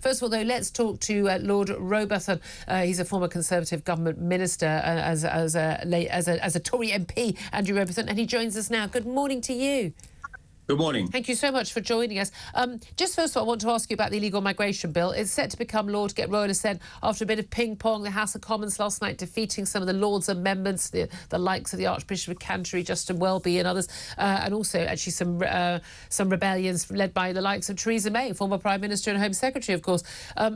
First of all, though, let's talk to Lord Robathan. He's a former Conservative Government Minister as a Tory MP, Andrew Robathan, and he joins us now. Good morning to you. Good morning. Thank you so much for joining us. Just first of all, I want to ask you about the illegal migration bill. It's set to become law, to get Royal assent after a bit of ping-pong. The House of Commons last night defeating some of the Lord's amendments, the likes of the Archbishop of Canterbury, Justin Welby and others, and also actually some rebellions led by the likes of Theresa May, former Prime Minister and Home Secretary, of course.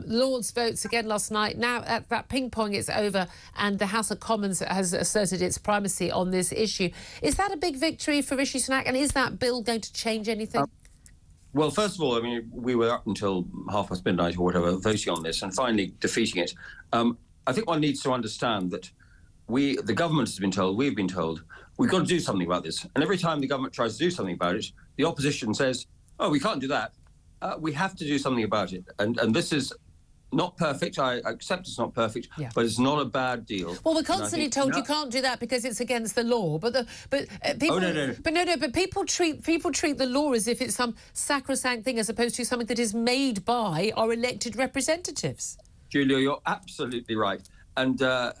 Lord's votes again last night. Now that ping-pong is over and the House of Commons has asserted its primacy on this issue. Is that a big victory for Rishi Sunak, and is that bill going to change anything? Well, first of all, I mean, we were up until midnight or whatever voting on this and finally defeating it. I think one needs to understand that the government has been told, we've been told, we've got to do something about this. And every time the government tries to do something about it, the opposition says, oh, we can't do that. We have to do something about it. And this is not perfect. I accept it's not perfect, but it's not a bad deal. Well, we're constantly told you can't do that because it's against the law. But people, but people treat the law as if it's some sacrosanct thing, as opposed to something that is made by our elected representatives. Julia, you're absolutely right. And there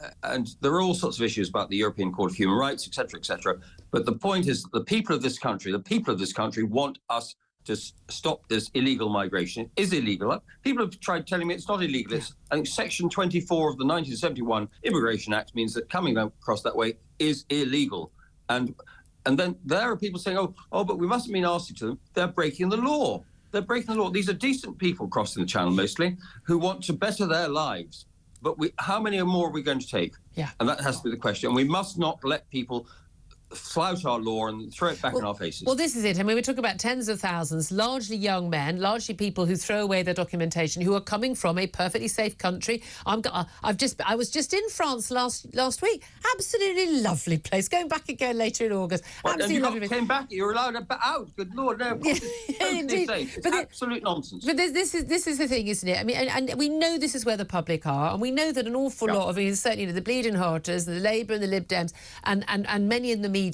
are all sorts of issues about the European Court of Human Rights, etc., etc. But the point is that the people of this country want us to stop this illegal migration. It is illegal. People have tried telling me it's not illegal. I think Section 24 of the 1971 Immigration Act means that coming across that way is illegal. And then there are people saying, oh, but we mustn't be nasty to them. They're breaking the law. They're breaking the law. These are decent people crossing the Channel mostly who want to better their lives. But how many more are we going to take? Yeah. And that has to be the question. And we must not let people flout our law and throw it back in our faces. Well, this is it. I mean, we're talking about tens of thousands, largely young men, largely people who throw away their documentation, who are coming from a perfectly safe country. I was just in France last week. Absolutely lovely place. Going back again later in August. Absolutely lovely. You came back. You're allowed out. Good Lord, no. Totally safe. It's absolute nonsense. But this is the thing, isn't it? I mean, and we know this is where the public are, and we know that an awful lot of certainly the Bleeding Hearters, the Labour and the Lib Dems, and many in the media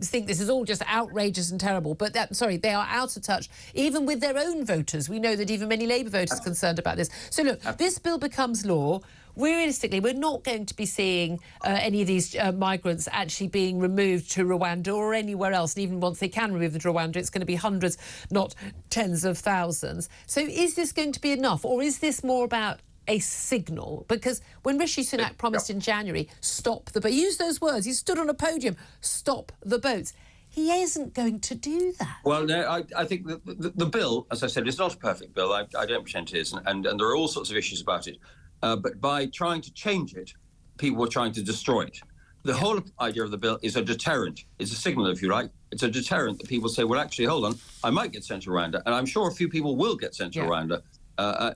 think this is all just outrageous and terrible, but they are out of touch even with their own voters. We know that even many Labour voters are concerned about this. So look, this bill becomes law. Realistically, we're not going to be seeing any of these migrants actually being removed to Rwanda or anywhere else. And even once they can remove them to Rwanda, it's going to be hundreds, not tens of thousands. So is this going to be enough, or is this more about a signal? Because when Rishi Sunak promised in January, stop the boat, he used those words, he stood on a podium, stop the boats. He isn't going to do that. Well, no, I think the bill, as I said, is not a perfect bill. I don't pretend it is, and there are all sorts of issues about it. But by trying to change it, people are trying to destroy it. The whole idea of the bill is a deterrent. It's a signal, if you like. It's a deterrent that people say, well, actually, hold on, I might get sent to Rwanda, and I'm sure a few people will get sent to Rwanda,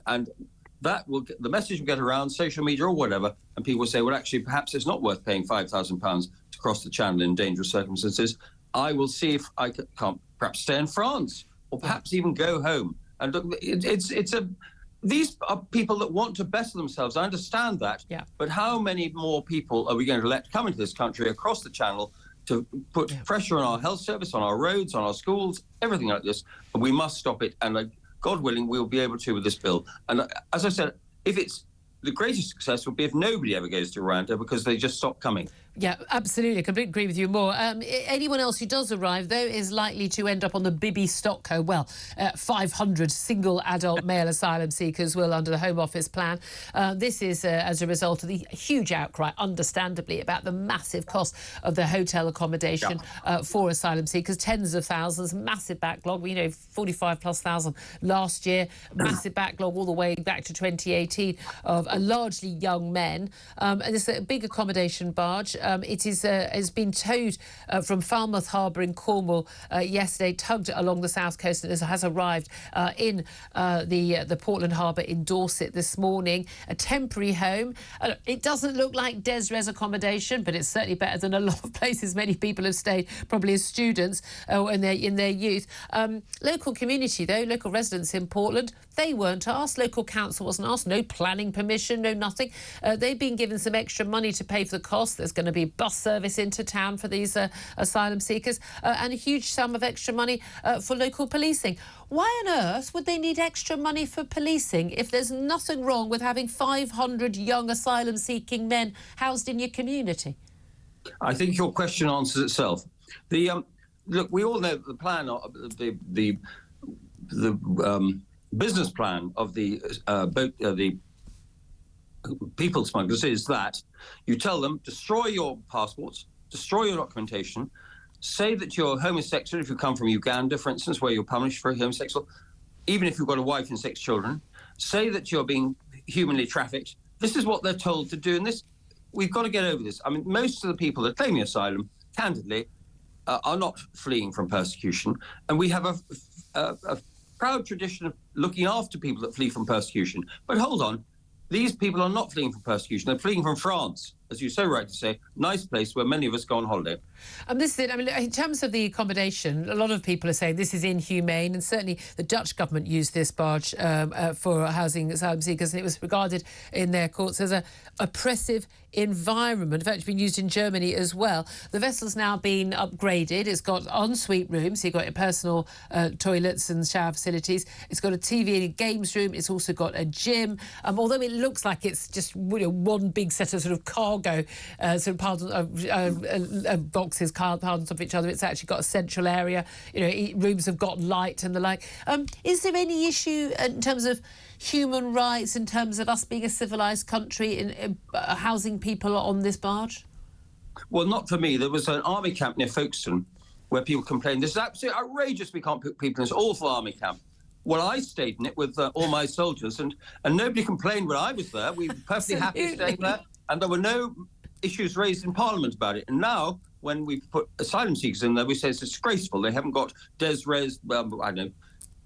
and that will the message will get around social media or whatever, and people will say, well, actually, perhaps it's not worth paying £5,000 to cross the Channel in dangerous circumstances. I will see if I can't perhaps stay in France or perhaps even go home. And look, these are people that want to better themselves. I understand that. Yeah. But how many more people are we going to let come into this country across the Channel to put pressure on our health service, on our roads, on our schools, everything like this? And we must stop it. And God willing, we'll be able to with this bill. And as I said, if it's the greatest success would be if nobody ever goes to Rwanda because they just stop coming. Yeah, absolutely. I completely agree with you more. Anyone else who does arrive, though, is likely to end up on the Bibby Stockholm. Well, 500 single adult male asylum seekers will under the Home Office plan. This is as a result of the huge outcry, understandably, about the massive cost of the hotel accommodation for asylum seekers. Tens of thousands, massive backlog. 45,000+ last year. Massive backlog all the way back to 2018 of largely young men. And it's a big accommodation barge. It has been towed from Falmouth Harbour in Cornwall yesterday, tugged along the south coast, and has arrived in the Portland Harbour in Dorset this morning. A temporary home. It doesn't look like Des-res accommodation, but it's certainly better than a lot of places many people have stayed, probably as students in their youth. Local community, though, local residents in Portland, they weren't asked. Local council wasn't asked. No planning permission, no nothing. They've been given some extra money to pay for the cost. There's going to to be bus service into town for these asylum seekers, and a huge sum of extra money for local policing. Why on earth would they need extra money for policing if there's nothing wrong with having 500 young asylum-seeking men housed in your community? I think your question answers itself. Look, we all know the plan, the business plan of the people smugglers is that you tell them, destroy your passports, destroy your documentation, say that you're homosexual if you come from Uganda, for instance, where you're punished for homosexual, even if you've got a wife and 6 children, say that you're being humanly trafficked. This is what they're told to do, and we've got to get over this. I mean, most of the people that claim asylum, candidly, are not fleeing from persecution, and we have a proud tradition of looking after people that flee from persecution. But hold on, these people are not fleeing from persecution. They're fleeing from France, as you so rightly say, nice place where many of us go on holiday. And this is it. I mean, in terms of the accommodation, a lot of people are saying this is inhumane, and certainly the Dutch government used this barge for housing asylum seekers, and it was regarded in their courts as a oppressive environment. In fact, it's been used in Germany as well. The vessel's now been upgraded. It's got ensuite rooms, so you've got your personal toilets and shower facilities. It's got a TV and a games room. It's also got a gym. Although it looks like it's just one big set of sort of cargo boxes piled on top of each other, it's actually got a central area. Rooms have got light and the like. Is there any issue in terms of human rights, in terms of us being a civilised country in housing people on this barge? Well, not for me. There was an army camp near Folkestone where people complained, this is absolutely outrageous, we can't put people in this awful army camp. Well, I stayed in it with all my soldiers, and nobody complained when I was there. We were perfectly happy staying there, and there were no issues raised in Parliament about it. And now, when we put asylum seekers in there, we say it's disgraceful. They haven't got res, I don't know,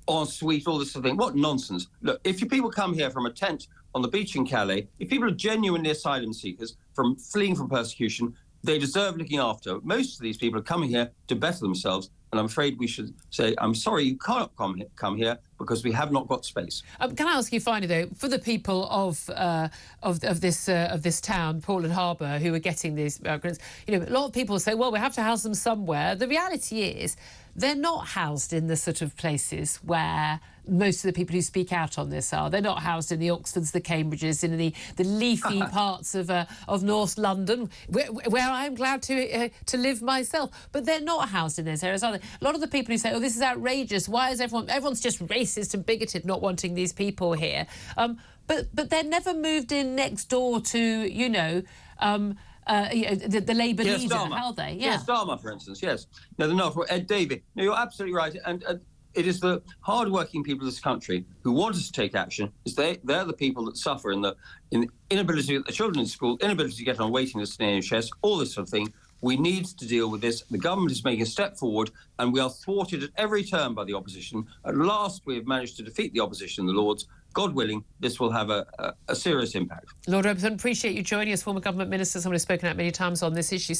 ensuite, all this sort of thing. What nonsense. Look, if you people come here from a tent on the beach in Calais, if people are genuinely asylum seekers from fleeing from persecution, they deserve looking after. Most of these people are coming here to better themselves, and I'm afraid we should say, I'm sorry, you can't come here because we have not got space. Can I ask you finally, though, for the people of this town, Portland Harbour, who are getting these migrants, a lot of people say, well, we have to house them somewhere. The reality is they're not housed in the sort of places where most of the people who speak out on this are. They're not housed in the Oxfords, the Cambridges, in the leafy parts of North London, where I'm glad to live myself. But they're not housed in those areas, are they? A lot of the people who say, oh, this is outrageous, why is everyone's just racist and bigoted not wanting these people here. But they're never moved in next door to, the Labour leader, are they? Yeah. Yes, Starmer, for instance, yes. No, they're not. Ed Davey. No, you're absolutely right. And it is the hard-working people of this country who want us to take action. They're the people that suffer in the inability to get the children in school, inability to get on waiting lists in NHS, all this sort of thing. We need to deal with this. The government is making a step forward, and we are thwarted at every turn by the opposition. At last, we have managed to defeat the opposition in the Lords. God willing, this will have a serious impact. Lord Robathan, appreciate you joining us, former Government Minister, someone who's spoken out many times on this issue.